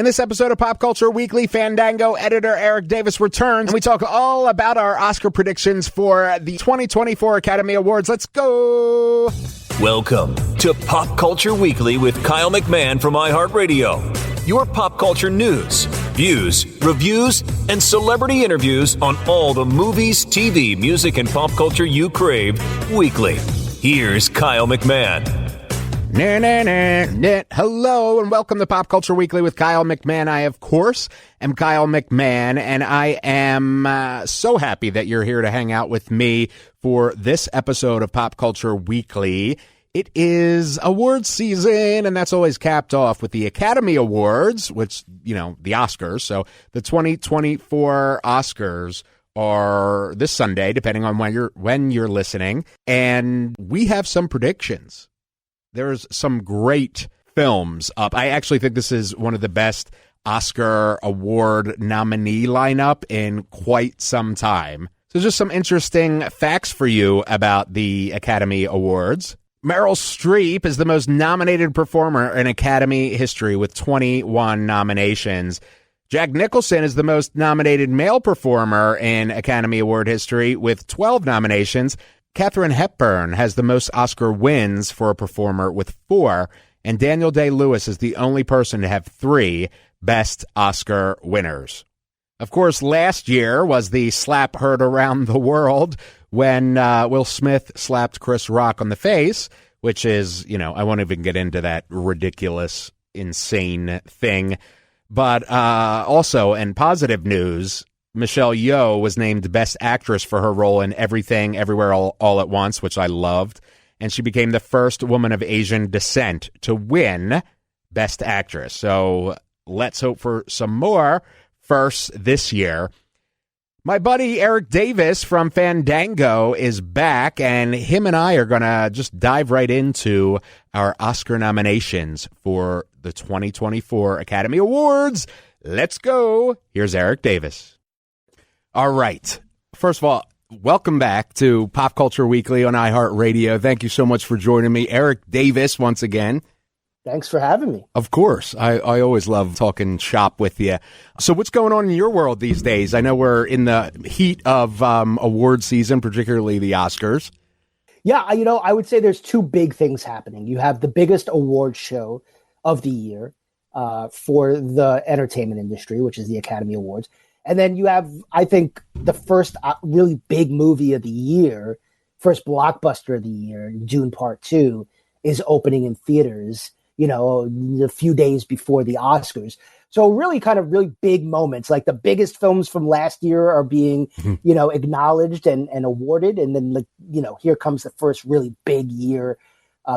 In this episode of Pop Culture Weekly, Fandango editor Erik Davis returns, and we talk all about our Oscar predictions for the 2024 Academy Awards. Let's go! Welcome to Pop Culture Weekly with Kyle McMahon from iHeartRadio. Your pop culture news, views, reviews, and celebrity interviews on all the movies, TV, music, and pop culture you crave weekly. Here's Kyle McMahon. Hello and welcome to Pop Culture Weekly with Kyle McMahon. I, of course, am Kyle McMahon, and I am so happy that you're here to hang out with me for this episode of Pop Culture Weekly. It is awards season, and that's always capped off with the Academy Awards, which, you know, the Oscars. So the 2024 Oscars are this Sunday, depending on when you're listening, and we have some predictions. There's some great films up. I actually think this is one of the best Oscar award nominee lineup in quite some time. So just some interesting facts for you about the Academy Awards. Meryl Streep is the most nominated performer in Academy history with 21 nominations. Jack Nicholson is the most nominated male performer in Academy Award history with 12 nominations. Katharine Hepburn has the most Oscar wins for a performer with 4, and Daniel Day-Lewis is the only person to have 3 Best Oscar winners. Of course, last year was the slap heard around the world when Will Smith slapped Chris Rock on the face, which is, you know, I won't even get into that ridiculous, insane thing. But also, in positive news, Michelle Yeoh was named Best Actress for her role in Everything, Everywhere, All at Once, which I loved. And she became the first woman of Asian descent to win Best Actress. So let's hope for some more firsts this year. My buddy Erik Davis from Fandango is back, and him and I are going to just dive right into our Oscar nominations for the 2024 Academy Awards. Let's go. Here's Erik Davis. All right. First of all, welcome back to Pop Culture Weekly on iHeartRadio. Thank you so much for joining me. Erik Davis, once again. Thanks for having me. Of course. I always love talking shop with you. So what's going on in your world these days? I know we're in the heat of award season, particularly the Oscars. Yeah, you know, I would say there's 2 big things happening. You have the biggest award show of the year for the entertainment industry, which is the Academy Awards. And then you have, I think, the first really big movie of the year, first blockbuster of the year, Dune Part 2, is opening in theaters, you know, a few days before the Oscars. So really really big moments, like the biggest films from last year are being, you know, acknowledged and awarded. And then, like, you know, here comes the first really big year,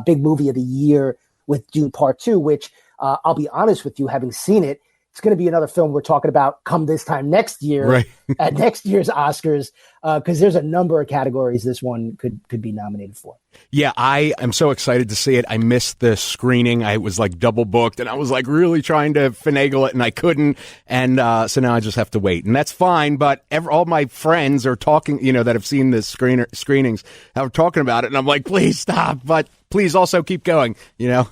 big movie of the year with Dune Part 2, which I'll be honest with you, having seen it, it's going to be another film we're talking about come this time next year, right, at next year's Oscars, because there's a number of categories this one could be nominated for. Yeah, I am so excited to see it. I missed the screening. I was like double booked, and I was like really trying to finagle it, and I couldn't. And so now I just have to wait, and that's fine. But all my friends are talking, you know, that have seen the screenings, are talking about it, and I'm like, please stop, but please also keep going, you know?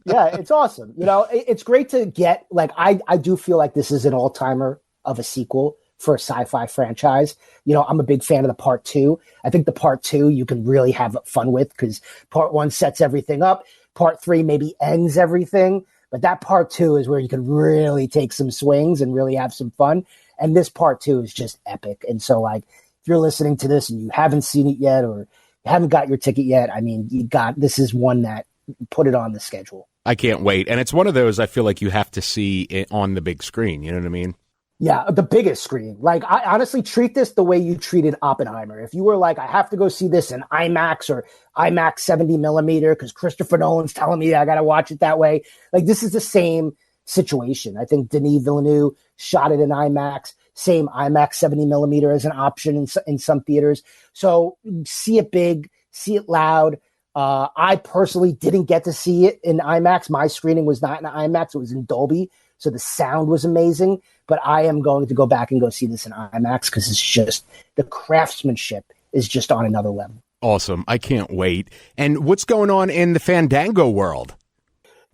Yeah, it's awesome. You know, it's great to get, like, I do feel like this is an all-timer of a sequel for a sci-fi franchise. You know, I'm a big fan of the Part 2. I think the Part 2 you can really have fun with because Part 1 sets everything up. Part 3 maybe ends everything. But that Part 2 is where you can really take some swings and really have some fun. And this Part 2 is just epic. And so, like, if you're listening to this and you haven't seen it yet or you haven't got your ticket yet, I mean, this is one that put it on the schedule. I can't wait. And it's one of those I feel like you have to see it on the big screen. You know what I mean? Yeah, the biggest screen. Like, I honestly treat this the way you treated Oppenheimer. If you were like, I have to go see this in IMAX or IMAX 70 millimeter because Christopher Nolan's telling me I got to watch it that way. Like, this is the same situation. I think Denis Villeneuve shot it in IMAX, same IMAX 70 millimeter as an option in some theaters. So see it big, see it loud. I personally didn't get to see it in IMAX. My screening was not in IMAX. It was in Dolby. So the sound was amazing. But I am going to go back and go see this in IMAX because it's just, the craftsmanship is just on another level. Awesome. I can't wait. And what's going on in the Fandango world?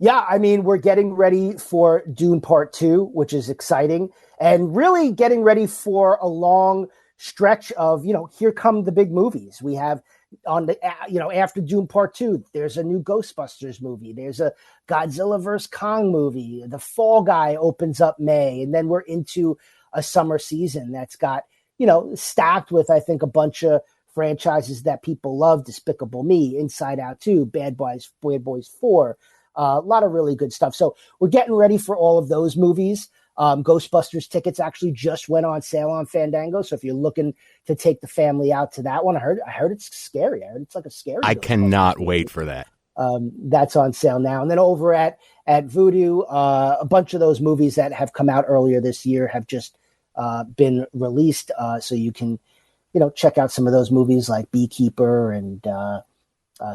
Yeah, I mean, we're getting ready for Dune Part 2, which is exciting, and really getting ready for a long stretch of, here come the big movies. We have after Dune Part 2, there's a new Ghostbusters movie. There's a Godzilla vs. Kong movie. The Fall Guy opens up May, and then we're into a summer season that's got, stacked with, I think, a bunch of franchises that people love: Despicable Me, Inside Out 2, Bad Boys 4, a lot of really good stuff. So we're getting ready for all of those movies. Ghostbusters tickets actually just went on sale on Fandango. So if you're looking to take the family out to that one, I heard it's scary. I heard it's like a scary. I cannot wait for that. That's on sale now. And then over at Vudu, a bunch of those movies that have come out earlier this year have just been released. So you can, check out some of those movies like Beekeeper and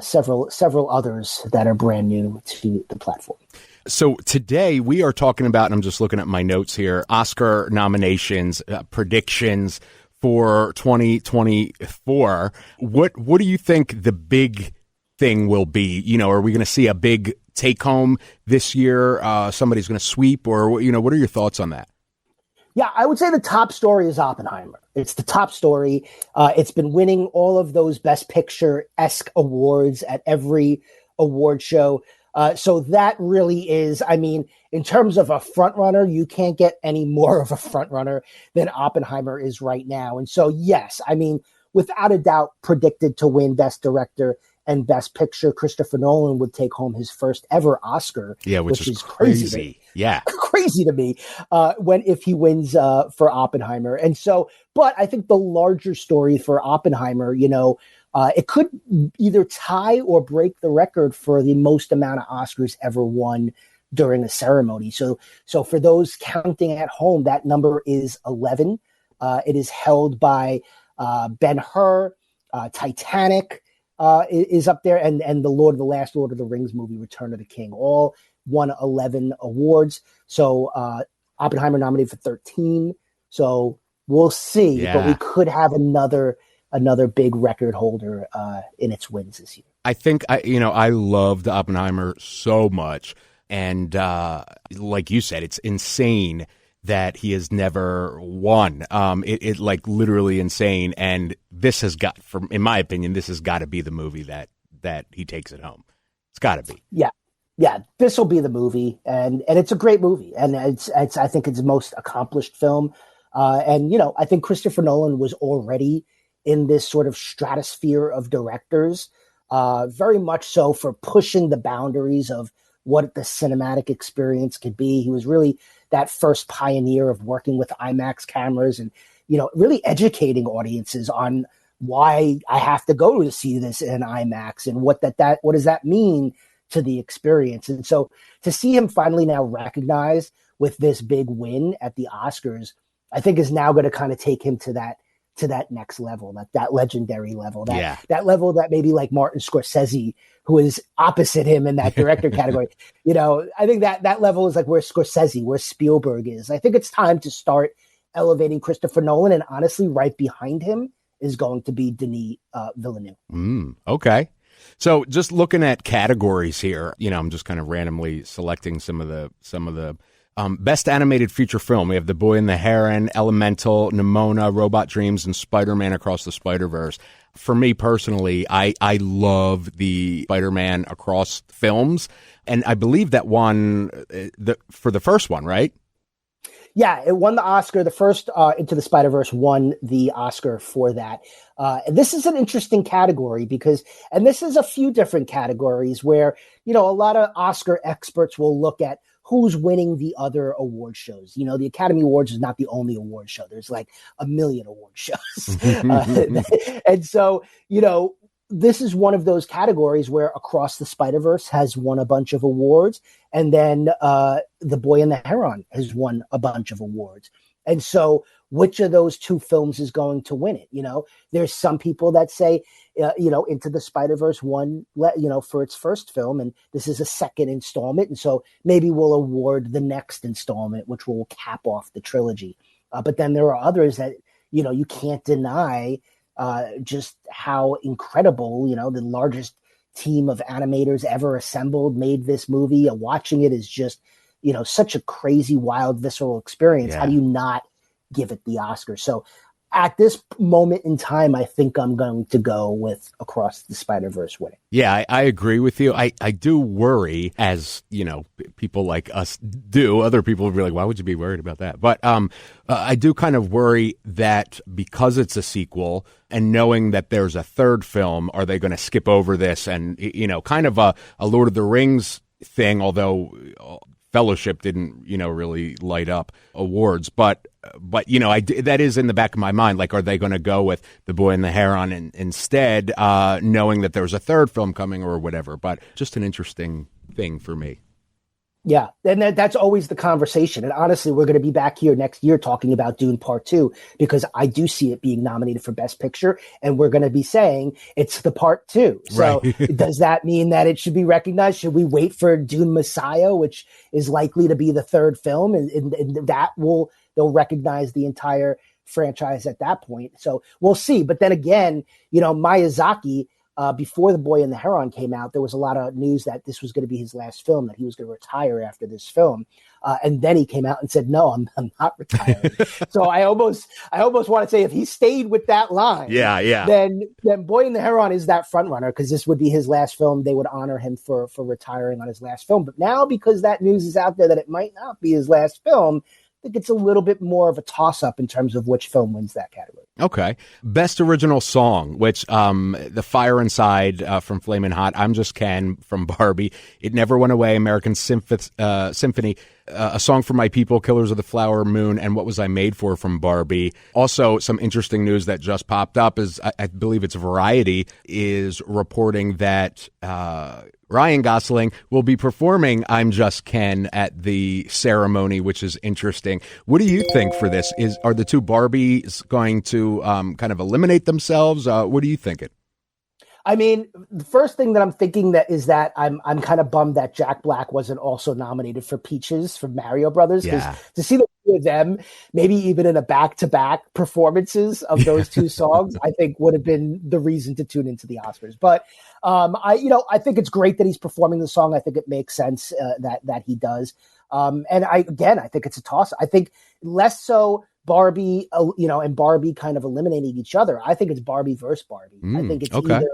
several others that are brand new to the platform. So today we are talking about, and I'm just looking at my notes here, Oscar nominations, predictions for 2024. What do you think the big thing will be? Are we going to see a big take home this year? Somebody's going to sweep, or what are your thoughts on that? Yeah, I would say the top story is Oppenheimer. It's the top story. It's been winning all of those Best Picture-esque awards at every award show. So that really is, in terms of a front runner, you can't get any more of a front runner than Oppenheimer is right now. And so, yes, without a doubt, predicted to win Best Director and Best Picture. Christopher Nolan would take home his first ever Oscar. Yeah, which is crazy. Yeah. Crazy to me if he wins for Oppenheimer. And so, but I think the larger story for Oppenheimer, it could either tie or break the record for the most amount of Oscars ever won during a ceremony. So for those counting at home, that number is 11. It is held by Ben-Hur, Titanic is up there, and the last Lord of the Rings movie, Return of the King, all won 11 awards. So Oppenheimer nominated for 13. So we'll see, but we could have another big record holder in its wins this year. I think I loved Oppenheimer so much, and like you said, it's insane that he has never won. It like literally insane, and this has got, in my opinion, this has got to be the movie that he takes it home. It's got to be. Yeah, this will be the movie, and it's a great movie, and it's I think it's the most accomplished film, and I think Christopher Nolan was already in this sort of stratosphere of directors, very much so for pushing the boundaries of what the cinematic experience could be. He was really that first pioneer of working with IMAX cameras and, really educating audiences on why I have to go to see this in IMAX and what does that mean to the experience. And so to see him finally now recognized with this big win at the Oscars, I think is now going to kind of take him to that next level, that legendary level, that level that maybe like Martin Scorsese, who is opposite him in that director category. I think that level is like where Scorsese, where Spielberg is. I think it's time to start elevating Christopher Nolan, and honestly, right behind him is going to be Denis Villeneuve. Okay. So just looking at categories here, I'm just kind of randomly selecting some of the best animated feature film. We have The Boy and the Heron, Elemental, Nimona, Robot Dreams, and Spider-Man Across the Spider-Verse. For me personally, I love the Spider-Man Across films, and I believe that won for the first one, right? Yeah, it won the Oscar. The first Into the Spider-Verse won the Oscar for that. And this is an interesting category and this is a few different categories where, a lot of Oscar experts will look at who's winning the other award shows. The Academy Awards is not the only award show. There's like a million award shows. And so, this is one of those categories where Across the Spider-Verse has won a bunch of awards, and then The Boy and the Heron has won a bunch of awards. And so which of those two films is going to win it? There's some people that say, Into the Spider-Verse won, for its first film, and this is a second installment. And so maybe we'll award the next installment, which will cap off the trilogy. But then there are others that, you can't deny just how incredible, the largest team of animators ever assembled made this movie. And watching it is just, such a crazy, wild, visceral experience. Yeah. How do you not give it the Oscar? So at this moment in time, I think I'm going to go with Across the Spider-Verse winning. Yeah, I agree with you. I do worry, as people like us do. Other people are like, why would you be worried about that? But I do kind of worry that because it's a sequel and knowing that there's a third film, are they going to skip over this? And, kind of a Lord of the Rings thing, although Fellowship didn't, really light up awards. But that is in the back of my mind. Like, are they going to go with The Boy and the Heron instead, knowing that there's a third film coming or whatever? But just an interesting thing for me. Yeah, and that's always the conversation. And honestly, we're going to be back here next year talking about Dune Part 2, because I do see it being nominated for Best Picture, and we're going to be saying it's the Part 2. So right. Does that mean that it should be recognized? Should we wait for Dune Messiah, which is likely to be the third film, and they'll recognize the entire franchise at that point? So we'll see. But then again, Miyazaki, before The Boy and the Heron came out, there was a lot of news that this was going to be his last film, that he was going to retire after this film. And then he came out and said, no, I'm not retiring. So I almost want to say, if he stayed with that line, then Boy and the Heron is that front runner, because this would be his last film. They would honor him for retiring on his last film. But now, because that news is out there that it might not be his last film, I think it's a little bit more of a toss-up in terms of which film wins that category. Okay. Best Original Song, which The Fire Inside from Flamin' Hot, I'm Just Ken from Barbie, It Never Went Away, American Symphony, A Song for My People, Killers of the Flower Moon, and What Was I Made For from Barbie. Also, some interesting news that just popped up is, I believe it's Variety, is reporting that Ryan Gosling will be performing I'm Just Ken at the ceremony, which is interesting. What do you think for this? Are the two Barbies going to kind of eliminate themselves? What are you thinking? I mean, the first thing that I'm thinking is that I'm kind of bummed that Jack Black wasn't also nominated for Peaches from Mario Brothers, because to see the two of them, maybe even in a back-to-back performances of those two songs, I think would have been the reason to tune into the Oscars. But I think it's great that he's performing the song. I think it makes sense that he does. And I think it's a toss. I think less so Barbie, and Barbie kind of eliminating each other. I think it's Barbie versus Barbie. I think it's either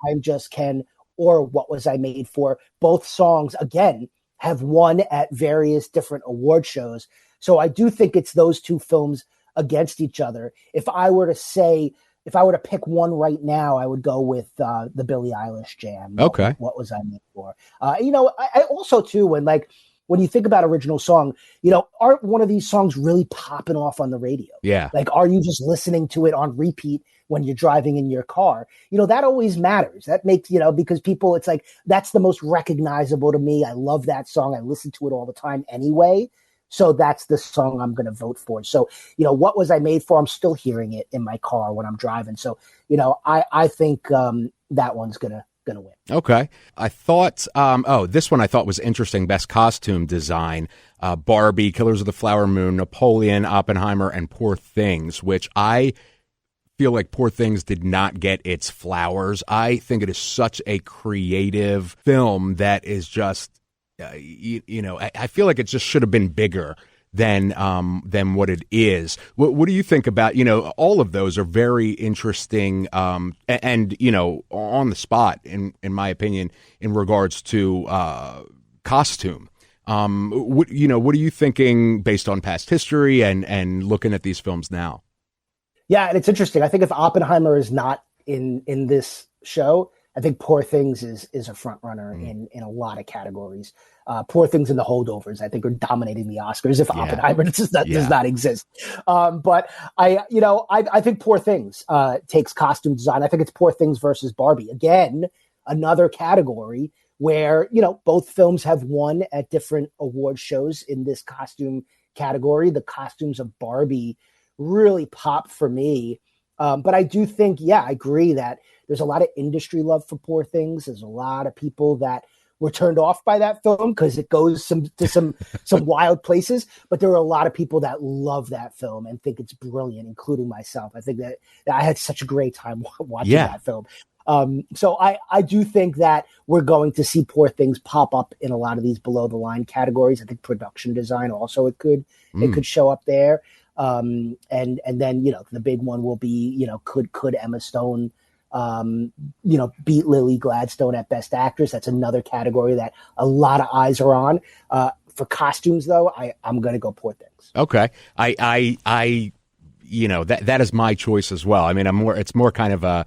I'm Just Ken or What Was I Made For. Both songs, again, have won at various different award shows. So I do think it's those two films against each other. If I were to pick one right now, I would go with the Billie Eilish jam. Okay. What Was I Made For? I also too, when you think about original song, aren't one of these songs really popping off on the radio? Yeah. Like, are you just listening to it on repeat when you're driving in your car? That always matters. That makes, because people, it's like, that's the most recognizable to me. I love that song. I listen to it all the time anyway. So that's the song I'm going to vote for. So, What Was I Made For? I'm still hearing it in my car when I'm driving. So, I think that one's going to win. Okay. I thought, this one I thought was interesting. Best costume design, Barbie, Killers of the Flower Moon, Napoleon, Oppenheimer, and Poor Things, which I feel like Poor Things did not get its flowers. I think it is such a creative film that is just, I feel like it just should have been bigger than what it is. What do you think about, all of those are very interesting, and on the spot, in my opinion, in regards to costume. What are you thinking based on past history and looking at these films now? Yeah, and it's interesting. I think if Oppenheimer is not in this show, I think Poor Things is a front runner in a lot of categories. Poor Things and The Holdovers, I think, are dominating the Oscars if Oppenheimer does not exist. But I think Poor Things takes costume design. I think it's Poor Things versus Barbie. Again, another category where, both films have won at different award shows in this costume category. The costumes of Barbie really pop for me. But I do think, I agree that there's a lot of industry love for Poor Things. There's a lot of people that were turned off by that film because it goes to some wild places. But there are a lot of people that love that film and think it's brilliant, including myself. I think that I had such a great time watching that film. So I do think that we're going to see Poor Things pop up in a lot of these below the line categories. I think production design also it could show up there. And then, the big one will be, could Emma Stone, beat Lily Gladstone at Best Actress? That's another category that a lot of eyes are on. For costumes, though, I'm going to go Poor Things. Okay. That is my choice as well. I mean, it's more kind of a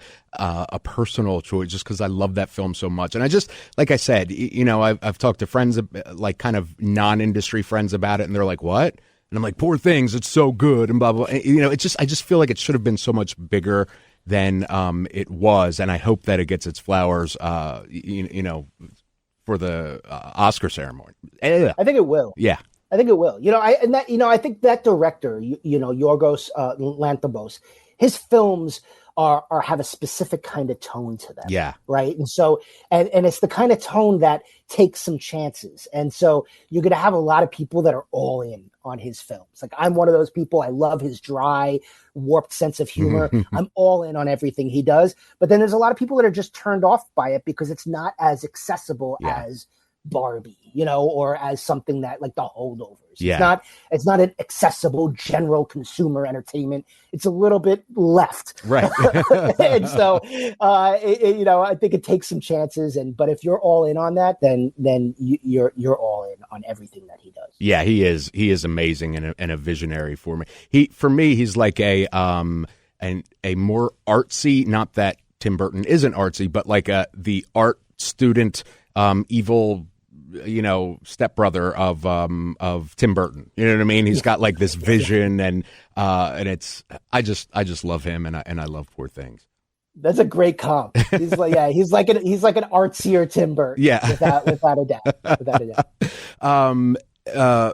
personal choice just because I love that film so much. And I just, like I said, I've talked to friends, like kind of non-industry friends about it, and they're like, what? And I'm like, Poor Things, it's so good, and blah, blah. And, I just feel like it should have been so much bigger than it was. And I hope that it gets its flowers, for the Oscar ceremony. I think it will. Yeah. I think it will. I think that director, Yorgos Lanthimos, his films have a specific kind of tone to them. Yeah. Right. And so, and it's the kind of tone that takes some chances. And so you're going to have a lot of people that are all in on his films. Like, I'm one of those people. I love his dry, warped sense of humor. I'm all in on everything he does. But then there's a lot of people that are just turned off by it because it's not as accessible as Barbie, or as something that like The Holdovers. Yeah. It's not an accessible general consumer entertainment. It's a little bit left. Right. And so, I think it takes some chances. But if you're all in on that, then you're all in on everything that he does. Yeah, he is amazing and a visionary for me. For me, he's like a more artsy, not that Tim Burton isn't artsy, but like the art student, evil, stepbrother of Tim Burton. You know what I mean? He's got like this vision, and it's I just love him, and I love Poor Things. That's a great comp. He's like an artsier Tim Burton. Yeah, without a doubt.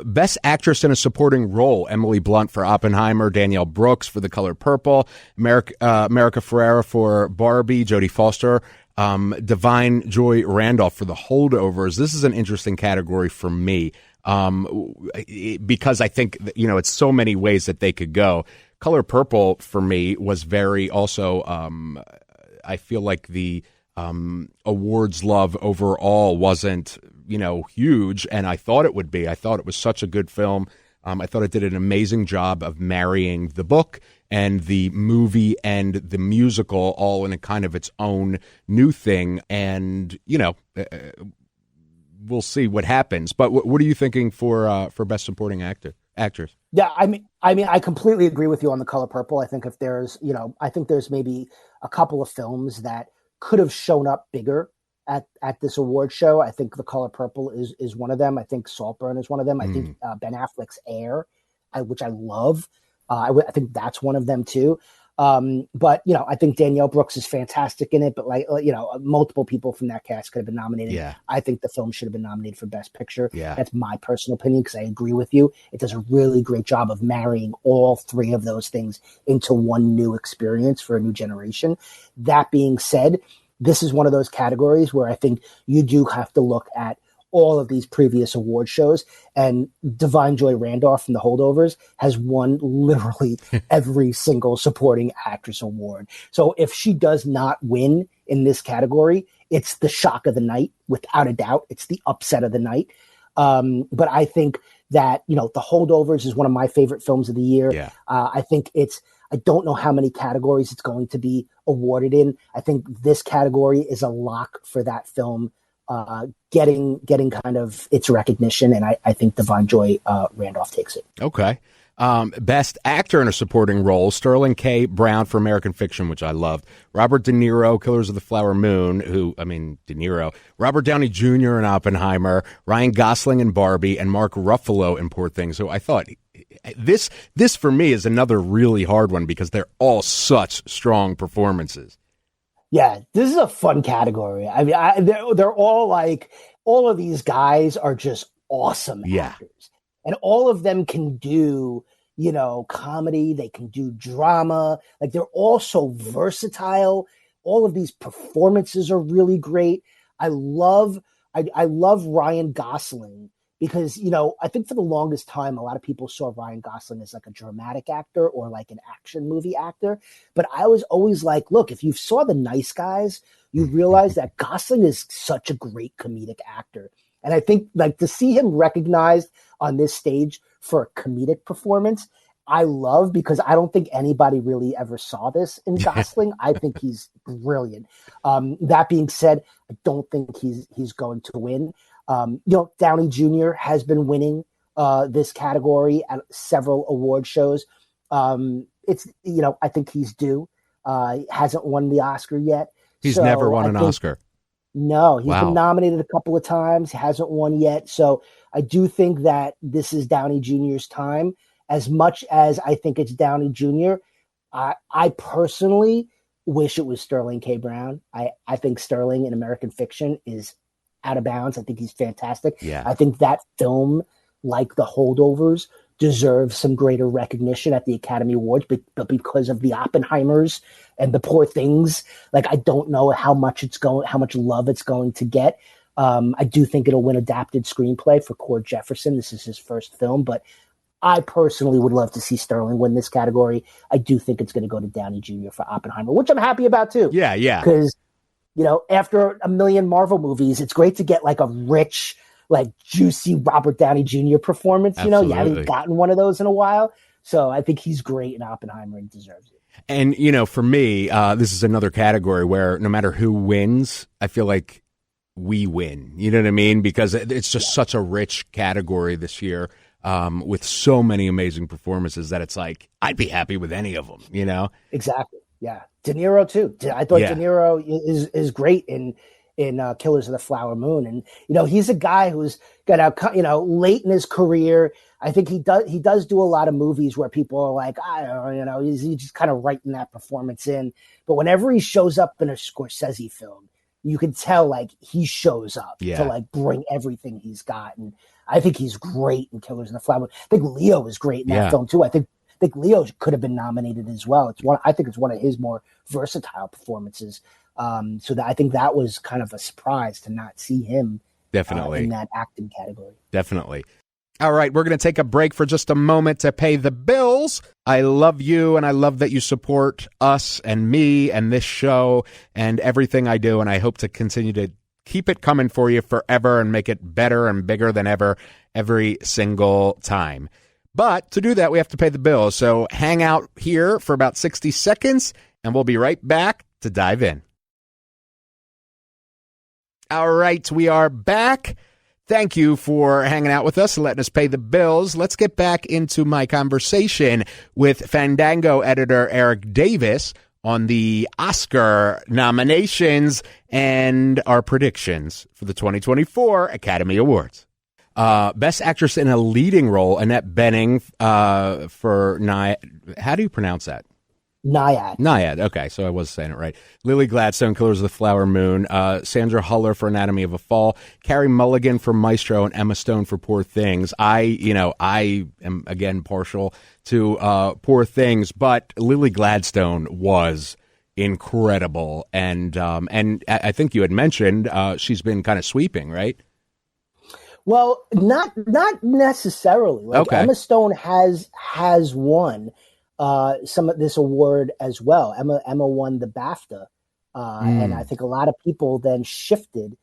Best Actress in a Supporting Role: Emily Blunt for Oppenheimer, Danielle Brooks for The Color Purple, America Ferrera for Barbie, Jodie Foster, Divine Joy Randolph for The Holdovers. This is an interesting category for me because I think it's so many ways that they could go. Color Purple for me was very also. I feel like the awards love overall wasn't huge, and I thought it would be. I thought it was such a good film. I thought it did an amazing job of marrying the book and the movie and the musical all in a kind of its own new thing. And, we'll see what happens. But what are you thinking for Best Supporting Actress? Yeah, I mean, I completely agree with you on The Color Purple. I think if there's, I think there's maybe a couple of films that could have shown up bigger at this award show. I think The Color Purple is one of them. I think Saltburn is one of them. I think Ben Affleck's Air, which I love. I think that's one of them too. But I think Danielle Brooks is fantastic in it. But multiple people from that cast could have been nominated. Yeah. I think the film should have been nominated for Best Picture. Yeah. That's my personal opinion because I agree with you. It does a really great job of marrying all three of those things into one new experience for a new generation. That being said, this is one of those categories where I think you do have to look at all of these previous award shows, and Divine Joy Randolph from The Holdovers has won literally every single supporting actress award. So if she does not win in this category, it's the shock of the night, without a doubt. It's the upset of the night. But I think that, The Holdovers is one of my favorite films of the year. Yeah. I think I don't know how many categories it's going to be awarded in. I think this category is a lock for that film getting kind of its recognition, and I think Divine Joy Randolph takes it. Okay. Best Actor in a Supporting Role: Sterling K. Brown for American Fiction, which I loved. Robert De Niro, Killers of the Flower Moon, De Niro. Robert Downey Jr. in Oppenheimer, Ryan Gosling in Barbie, and Mark Ruffalo in Poor Things. So I thought this for me is another really hard one because they're all such strong performances. Yeah, this is a fun category. I mean, they're all like, all of these guys are just awesome actors. And all of them can do, comedy. They can do drama. Like, they're all so versatile. All of these performances are really great. I love Ryan Gosling because, I think for the longest time, a lot of people saw Ryan Gosling as like a dramatic actor or like an action movie actor. But I was always like, look, if you saw The Nice Guys, you realize that Gosling is such a great comedic actor. And I think like to see him recognized on this stage for a comedic performance, I love, because I don't think anybody really ever saw this in Gosling. I think he's brilliant. That being said, I don't think he's going to win. Downey Jr. has been winning this category at several award shows. I think he's due. He hasn't won the Oscar yet. He's never won an Oscar. No, he's been nominated a couple of times. He hasn't won yet. So I do think that this is Downey Jr.'s time. As much as I think it's Downey Jr., I personally wish it was Sterling K. Brown. I think Sterling in American Fiction is out of bounds. I think he's fantastic. Yeah. I think that film, like The Holdovers, deserves some greater recognition at the Academy Awards, but because of the Oppenheimers and the Poor Things, like I don't know how much love it's going to get. I do think it'll win adapted screenplay for Cord Jefferson. This is his first film, but I personally would love to see Sterling win this category. I do think it's going to go to Downey Jr. for Oppenheimer, which I'm happy about too. Yeah. Because, after a million Marvel movies, it's great to get like a rich, like juicy Robert Downey Jr. performance. Absolutely. You haven't gotten one of those in a while. So I think he's great in Oppenheimer and deserves it. And, for me, this is another category where no matter who wins, I feel like we win. You know what I mean? Because it's just such a rich category this year. With so many amazing performances that it's like, I'd be happy with any of them, Exactly. Yeah. De Niro too. I thought De Niro is great in Killers of the Flower Moon. And, he's a guy who's got out, late in his career. I think he does do a lot of movies where people are like, I don't know, he's just kind of writing that performance in. But whenever he shows up in a Scorsese film, you can tell like he shows up to like bring everything he's got. And I think he's great in Killers of the Flower Moon. I think Leo is great in that film too. I think Leo could have been nominated as well. I think it's one of his more versatile performances. So I think that was kind of a surprise to not see him definitely in that acting category. Definitely. All right, we're going to take a break for just a moment to pay the bills. I love you, and I love that you support us and me and this show and everything I do, and I hope to continue to keep it coming for you forever and make it better and bigger than ever every single time. But to do that, we have to pay the bills. So hang out here for about 60 seconds, and we'll be right back to dive in. All right, we are back. Thank you for hanging out with us and letting us pay the bills. Let's get back into my conversation with Fandango editor Erik Davis on the Oscar nominations and our predictions for the 2024 Academy Awards. Best Actress in a Leading Role, Annette Bening for Nyad. How do you pronounce that? Nyad. Okay, so I was saying it right. Lily Gladstone, Killers of the Flower Moon. Sandra Huller for Anatomy of a Fall. Carey Mulligan for Maestro, and Emma Stone for Poor Things. I am again partial to Poor Things, but Lily Gladstone was incredible, and I think you had mentioned she's been kind of sweeping, right? Well, not necessarily. Like okay. Emma Stone has won some of this award as well. Emma won the BAFTA, and I think a lot of people then shifted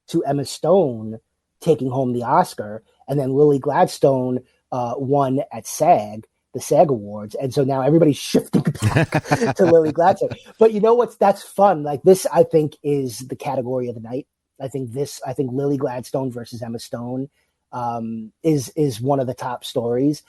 to Emma Stone taking home the Oscar, and then Lily Gladstone won at the SAG Awards, and so now everybody's shifting back to Lily Gladstone. But you know that's fun. Like this, I think is the category of the night. I think Lily Gladstone versus Emma Stone is one of the top stories.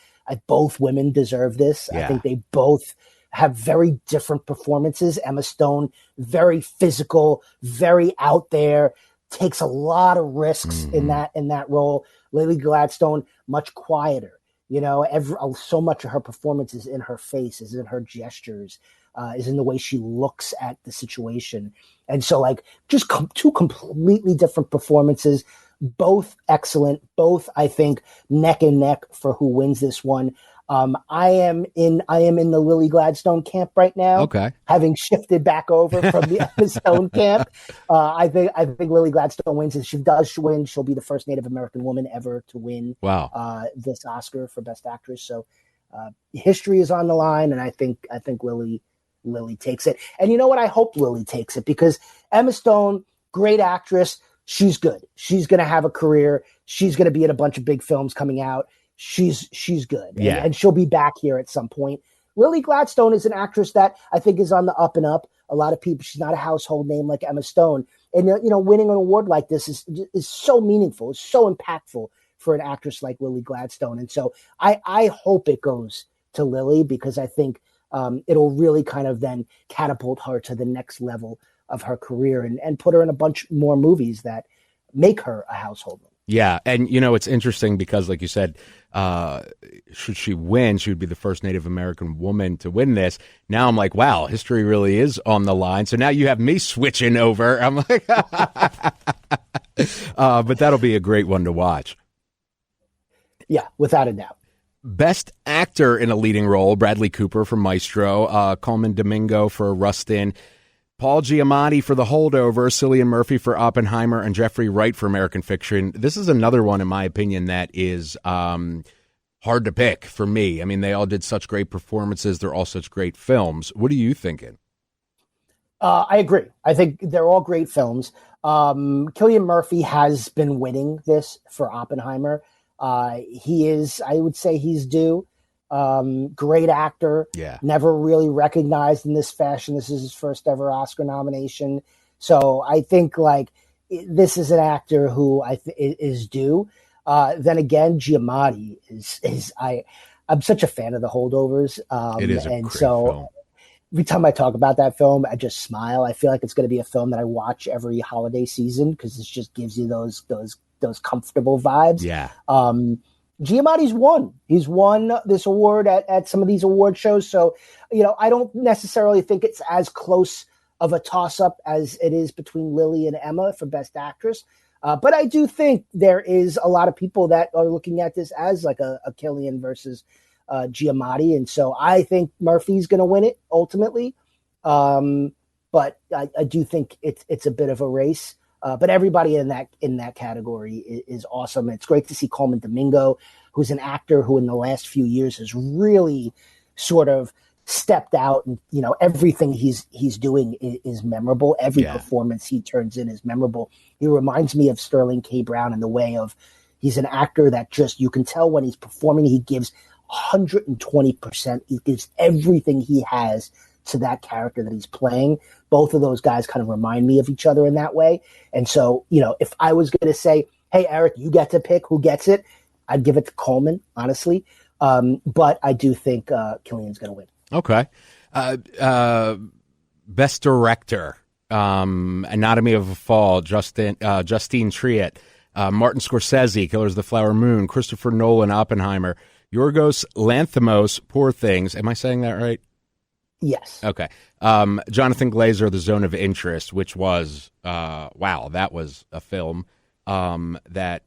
Both women deserve this. Yeah. I think they both have very different performances. Emma Stone, very physical, very out there, takes a lot of risks in that role. Lily Gladstone, much quieter. So much of her performance is in her face, is in her gestures, is in the way she looks at the situation. And so just two completely different performances, both excellent, both, I think, neck and neck for who wins this one. I am in the Lily Gladstone camp right now. Okay. Having shifted back over from the Emma Stone camp. I think Lily Gladstone wins. If she does win, she'll be the first Native American woman ever to win this Oscar for Best Actress. So history is on the line, and I think Lily takes it. And you know what? I hope Lily takes it, because Emma Stone, great actress. She's good. She's going to have a career. She's going to be in a bunch of big films coming out. She's good. Yeah. And she'll be back here at some point. Lily Gladstone is an actress that I think is on the up and up. A lot of people, she's not a household name like Emma Stone. And, winning an award like this is so meaningful. It's so impactful for an actress like Lily Gladstone. And so I hope it goes to Lily, because I think it'll really kind of then catapult her to the next level of her career and put her in a bunch more movies that make her a household name. Yeah. And, it's interesting because, like you said, should she win, she would be the first Native American woman to win this. Now I'm like, wow, history really is on the line. So now you have me switching over. I'm like, but that'll be a great one to watch. Yeah, without a doubt. Best actor in a leading role, Bradley Cooper for Maestro, Coleman Domingo for Rustin, Paul Giamatti for The Holdover, Cillian Murphy for Oppenheimer, and Jeffrey Wright for American Fiction. This is another one, in my opinion, that is hard to pick for me. I mean, they all did such great performances. They're all such great films. What are you thinking? I agree. I think they're all great films. Cillian Murphy has been winning this for Oppenheimer. He is, I would say he's due. Great actor. Yeah. Never really recognized in this fashion. This is his first ever Oscar nomination. So I think this is an actor who is due. Then again, Giamatti I'm such a fan of The Holdovers. It is a great so film. Every time I talk about that film, I just smile. I feel like it's going to be a film that I watch every holiday season, because it just gives you those comfortable vibes. Yeah. Giamatti's won. He's won this award at some of these award shows. So, I don't necessarily think it's as close of a toss-up as it is between Lily and Emma for Best Actress. But I do think there is a lot of people that are looking at this as like a Cillian versus Giamatti. And so I think Murphy's going to win it ultimately. But I do think it's a bit of a race. But everybody in that category is awesome. It's great to see Coleman Domingo, who's an actor who in the last few years has really sort of stepped out, and everything he's doing is memorable. Every performance he turns in is memorable. He reminds me of Sterling K. Brown in the way of he's an actor that just, you can tell when he's performing, he gives 120%. He gives everything he has to that character that he's playing. Both of those guys kind of remind me of each other in that way. And so, if I was going to say, hey, Erik, you get to pick who gets it, I'd give it to Coleman, honestly. But I do think Cillian's going to win. Okay. Best Director, Anatomy of a Fall, Justine Triet, Martin Scorsese, Killers of the Flower Moon, Christopher Nolan, Oppenheimer, Yorgos Lanthimos, Poor Things. Am I saying that right? Yes. Okay. Jonathan Glazer, The Zone of Interest, which was, wow, that was a film it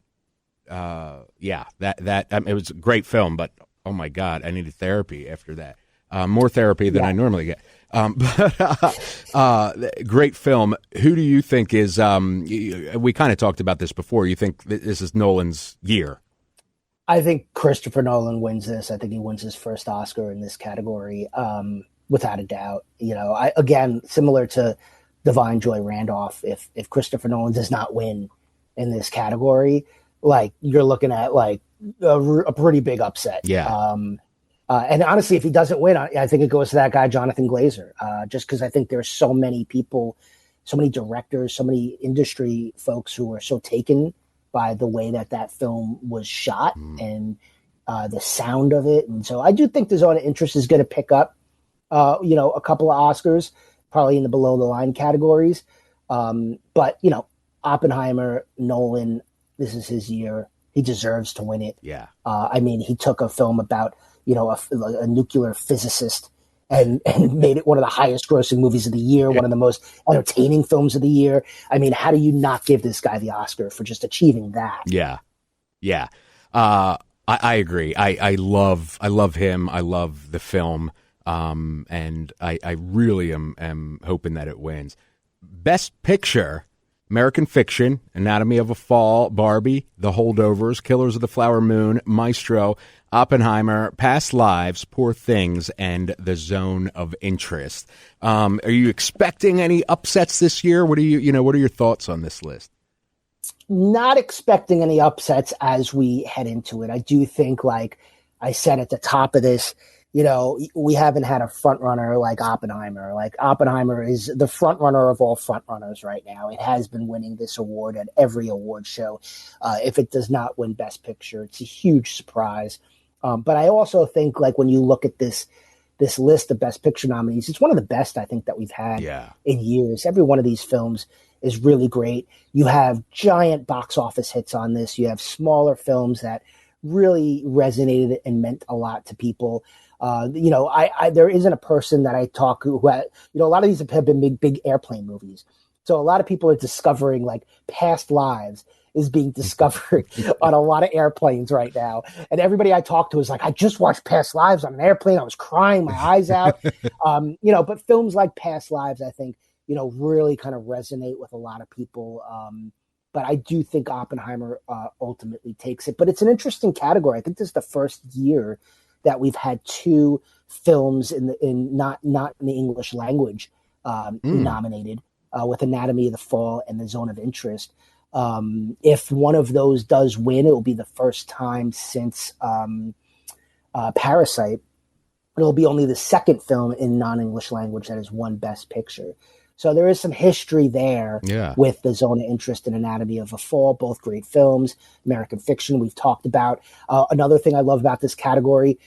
was a great film, but oh my God, I needed therapy after that. More therapy than I normally get. Great film. Who do you think is, we kind of talked about this before, you think this is Nolan's year? I think Christopher Nolan wins this. I think he wins his first Oscar in this category, without a doubt. Again, similar to Divine Joy Randolph, if Christopher Nolan does not win in this category, you're looking at a pretty big upset. Yeah. And honestly, if he doesn't win, I think it goes to that guy, Jonathan Glazer, just because I think there's so many people, so many directors, so many industry folks who are so taken by the way that film was shot and the sound of it. And so I do think the Zone of Interest is going to pick up, a couple of Oscars, probably in the below the line categories. But, Oppenheimer, Nolan, this is his year. He deserves to win it. Yeah. He took a film about, a nuclear physicist and made it one of the highest grossing movies of the year, one of the most entertaining films of the year. How do you not give this guy the Oscar for just achieving that? Yeah. Yeah. I agree. I love him. I love the film. And I really am hoping that it wins. Best Picture, American Fiction, Anatomy of a Fall, Barbie, The Holdovers, Killers of the Flower Moon, Maestro, Oppenheimer, Past Lives, Poor Things, and The Zone of Interest. Are you expecting any upsets this year? What are your thoughts on this list? Not expecting any upsets as we head into it. I do think, like I said at the top of this, we haven't had a front runner like Oppenheimer. Like Oppenheimer is the front runner of all front runners right now. It has been winning this award at every award show. If it does not win Best Picture, it's a huge surprise. But I also think, like, when you look at this list of Best Picture nominees, it's one of the best I think that we've had in years. Every one of these films is really great. You have giant box office hits on this. You have smaller films that really resonated and meant a lot to people. There isn't a person that I talk who had, a lot of these have been big airplane movies. So a lot of people are discovering, like, Past Lives is being discovered on a lot of airplanes right now. And everybody I talk to is like, I just watched Past Lives on an airplane. I was crying my eyes out. But films like Past Lives, I think, really kind of resonate with a lot of people. But I do think Oppenheimer ultimately takes it. But it's an interesting category. I think this is the first year that we've had two films not in the English language nominated, with Anatomy of the Fall and The Zone of Interest. If one of those does win, it will be the first time since Parasite. It'll be only the second film in non-English language that has won Best Picture. So there is some history there with The Zone of Interest and Anatomy of a Fall, both great films. American Fiction, we've talked about. Another thing I love about this category,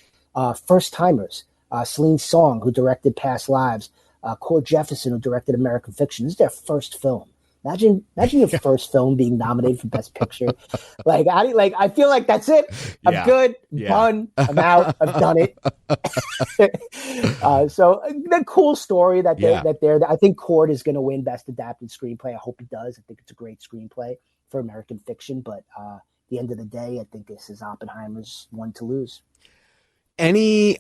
first-timers. Celine Song, who directed Past Lives. Cord Jefferson, who directed American Fiction. This is their first film. Imagine your first film being nominated for Best Picture. I feel like that's it. I'm good. Done. I'm out. I've done it. So the cool story that I think Cord is going to win Best Adapted Screenplay. I hope he does. I think it's a great screenplay for American Fiction. But at the end of the day, I think this is Oppenheimer's one to lose. Any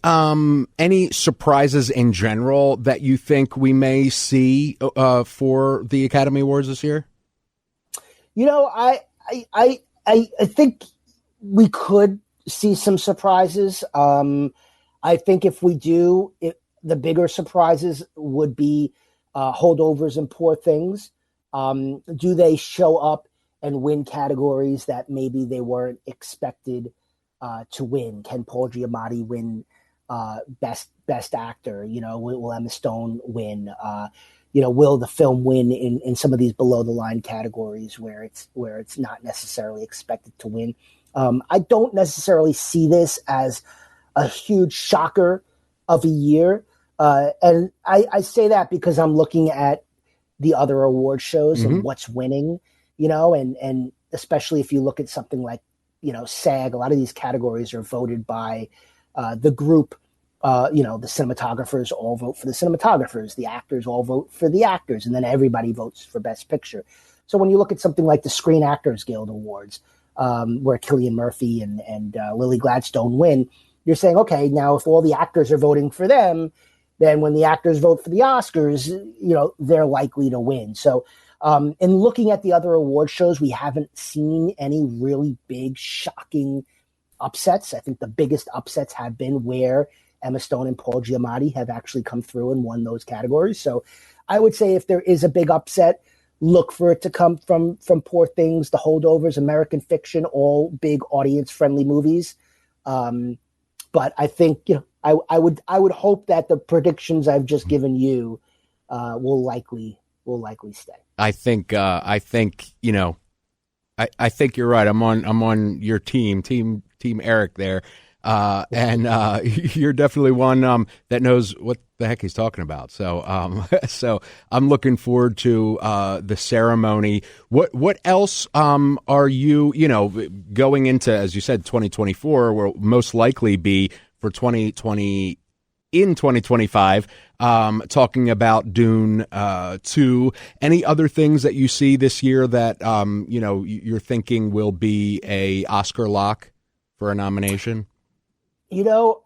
surprises in general that you think we may see for the Academy Awards this year? I think we could see some surprises. I think if we do, the bigger surprises would be Holdovers and Poor Things. Do they show up and win categories that maybe they weren't expected to win? Can Paul Giamatti win best actor? Will Emma Stone win? Will the film win in some of these below the line categories where it's not necessarily expected to win? I don't necessarily see this as a huge shocker of a year, and I say that because I'm looking at the other award shows and what's winning. And especially if you look at something like SAG, a lot of these categories are voted by the group. The cinematographers all vote for the cinematographers, the actors all vote for the actors, and then everybody votes for Best Picture. So when you look at something like the Screen Actors Guild Awards, where Cillian Murphy and Lily Gladstone win, you're saying, okay, now if all the actors are voting for them, then when the actors vote for the Oscars, they're likely to win. So in looking at the other award shows, we haven't seen any really big, shocking upsets. I think the biggest upsets have been where Emma Stone and Paul Giamatti have actually come through and won those categories. So I would say if there is a big upset, look for it to come from Poor Things, The Holdovers, American Fiction, all big audience-friendly movies. But I think I would hope that the predictions I've just given you will likely stay. I think you're right. I'm on your team Erik there. And you're definitely one that knows what the heck he's talking about. So so I'm looking forward to the ceremony. What else are you going into, as you said, 2024 will most likely be for 2020 in 2025, talking about Dune 2. Any other things that you see this year that you're thinking will be a Oscar lock for a nomination?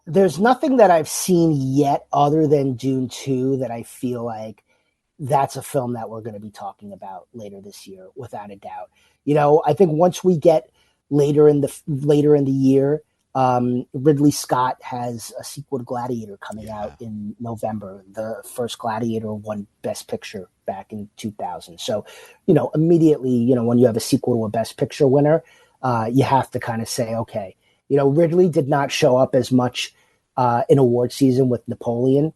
There's nothing that I've seen yet other than Dune 2 that I feel like that's a film that we're going to be talking about later this year, without a doubt. I think once we get later in the year, Ridley Scott has a sequel to Gladiator coming out in November. The first Gladiator won Best Picture back in 2000. So, immediately, when you have a sequel to a Best Picture winner, you have to kind of say, okay, Ridley did not show up as much in award season with Napoleon.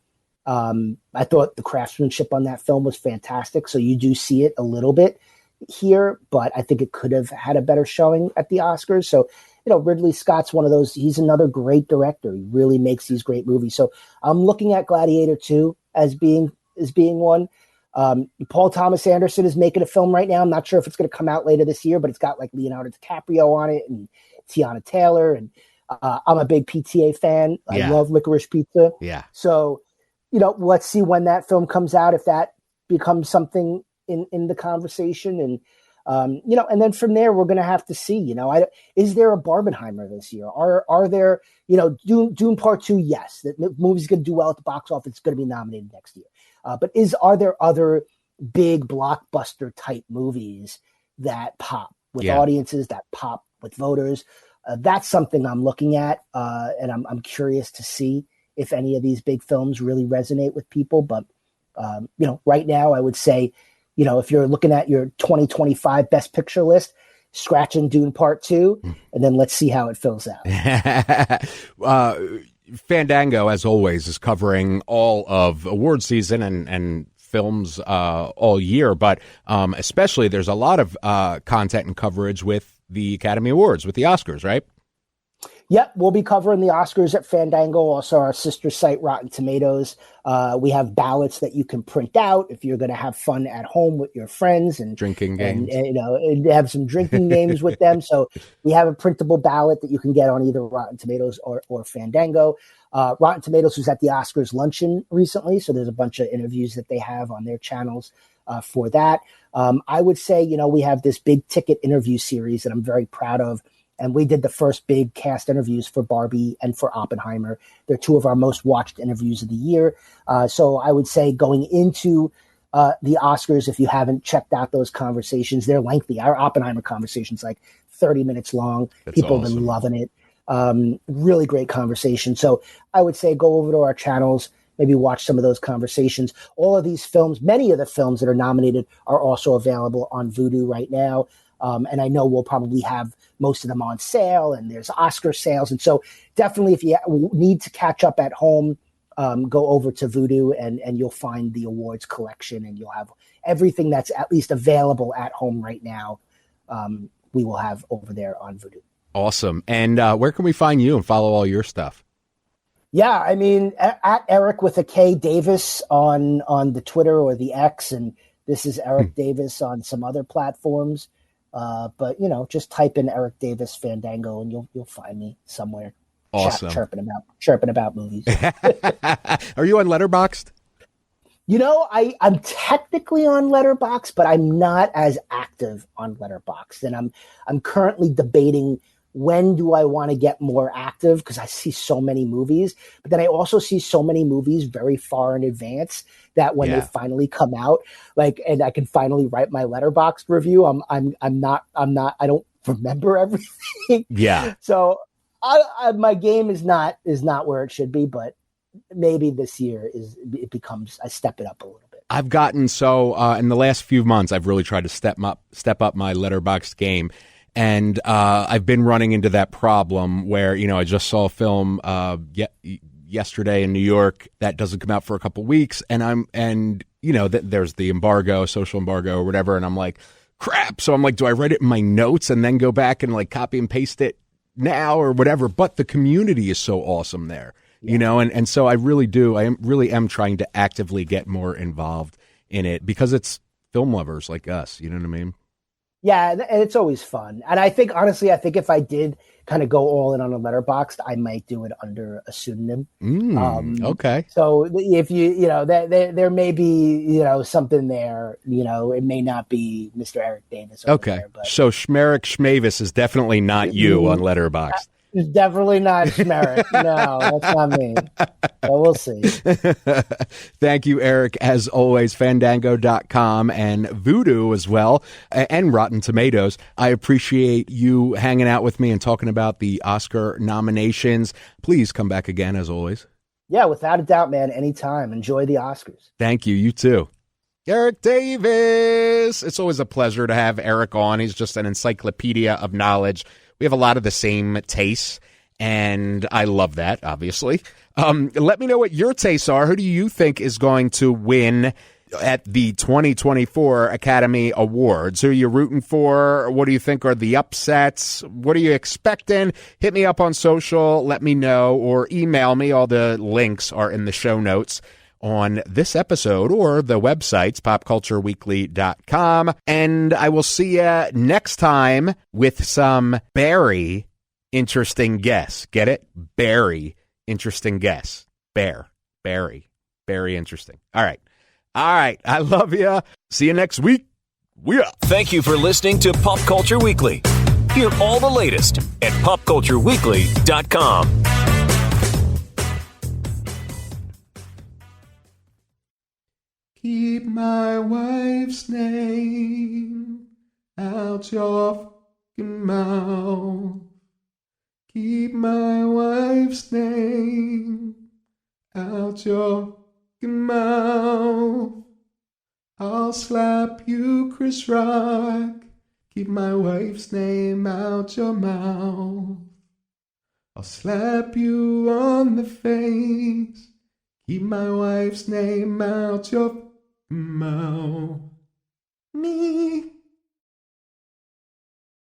I thought the craftsmanship on that film was fantastic. So you do see it a little bit here, but I think it could have had a better showing at the Oscars. So, Ridley Scott's one of those, he's another great director. He really makes these great movies. So I'm looking at Gladiator 2 as being one. Paul Thomas Anderson is making a film right now. I'm not sure if it's going to come out later this year, but it's got like Leonardo DiCaprio on it and Tiana Taylor. And I'm a big PTA fan. I love Licorice Pizza. Yeah. So, let's see when that film comes out, if that becomes something in the conversation. And, and then from there, we're going to have to see, is there a Barbenheimer this year? Are there, Dune Part 2? Yes. The movie's going to do well at the box office. It's going to be nominated next year. But are there other big blockbuster type movies that pop with audiences, that pop with voters? That's something I'm looking at. And I'm curious to see if any of these big films really resonate with people. But, right now I would say, if you're looking at your 2025 Best Picture list, scratching Dune Part 2, and then let's see how it fills out. Fandango, as always, is covering all of award season and films all year, but especially there's a lot of content and coverage with the Academy Awards, with the Oscars, right? Yep, we'll be covering the Oscars at Fandango, also our sister site, Rotten Tomatoes. We have ballots that you can print out if you're going to have fun at home with your friends and drinking games, and have some drinking games with them. So we have a printable ballot that you can get on either Rotten Tomatoes or Fandango. Rotten Tomatoes was at the Oscars luncheon recently, so there's a bunch of interviews that they have on their channels for that. I would say, we have this big ticket interview series that I'm very proud of. And we did the first big cast interviews for Barbie and for Oppenheimer. They're two of our most watched interviews of the year. So I would say going into the Oscars, if you haven't checked out those conversations, they're lengthy. Our Oppenheimer conversation's like 30 minutes long. That's People awesome. have been loving it. Really great conversation. So I would say go over to our channels, maybe watch some of those conversations. All of these films, many of the films that are nominated are also available on Vudu right now. And I know we'll probably have most of them on sale, and there's Oscar sales. And so definitely if you need to catch up at home, go over to Vudu and you'll find the awards collection, and you'll have everything that's at least available at home right now. We will have over there on Vudu. Awesome. And where can we find you and follow all your stuff? Yeah, I mean, at Erik with a K Davis on the Twitter or the X, and this is Erik Davis on some other platforms. But just type in Erik Davis Fandango and you'll find me somewhere. Awesome. Chirping about movies. Are you on Letterboxd? I'm technically on Letterboxd, but I'm not as active on Letterboxd, and I'm currently debating when do I want to get more active, because I see so many movies, but then I also see so many movies very far in advance that when they finally come out, and I can finally write my Letterboxd review, I don't remember everything. Yeah. So my game is not where it should be, but maybe this year I step it up a little bit. I've gotten in the last few months, I've really tried to step up my Letterboxd game. And I've been running into that problem where, I just saw a film yesterday in New York that doesn't come out for a couple weeks, and there's the social embargo or whatever, and I'm like, crap. So I'm like, do I write it in my notes and then go back and copy and paste it now or whatever? But the community is so awesome there, and so I really am trying to actively get more involved in it because it's film lovers like us. You know what I mean? Yeah, and it's always fun. And I think, honestly, if I did kind of go all in on a Letterboxd, I might do it under a pseudonym. Okay. So if there may be, something there, it may not be Mr. Erik Davis. Okay. There, but so Schmerick Schmavis is definitely not you on Letterboxd. It's definitely not Schmerich. No, that's not me. But we'll see. Thank you, Erik, as always. Fandango.com and Vudu as well, and Rotten Tomatoes. I appreciate you hanging out with me and talking about the Oscar nominations. Please come back again, as always. Yeah, without a doubt, man. Anytime. Enjoy the Oscars. Thank you. You too. Erik Davis. It's always a pleasure to have Erik on. He's just an encyclopedia of knowledge. We have a lot of the same tastes, and I love that, obviously. Let me know what your tastes are. Who do you think is going to win at the 2024 Academy Awards? Who are you rooting for? What do you think are the upsets? What are you expecting? Hit me up on social. Let me know, or email me. All the links are in the show notes on this episode or the websites, popcultureweekly.com. And I will see you next time with some very interesting guests. Get it? Very interesting guests. Very interesting. All right. I love you. See you next week. We are. Thank you for listening to Pop Culture Weekly. Hear all the latest at popcultureweekly.com. Keep my wife's name out your fucking mouth. Keep my wife's name out your fucking mouth. I'll slap you, Chris Rock. Keep my wife's name out your mouth. I'll slap you on the face. Keep my wife's name out your mouth. Me.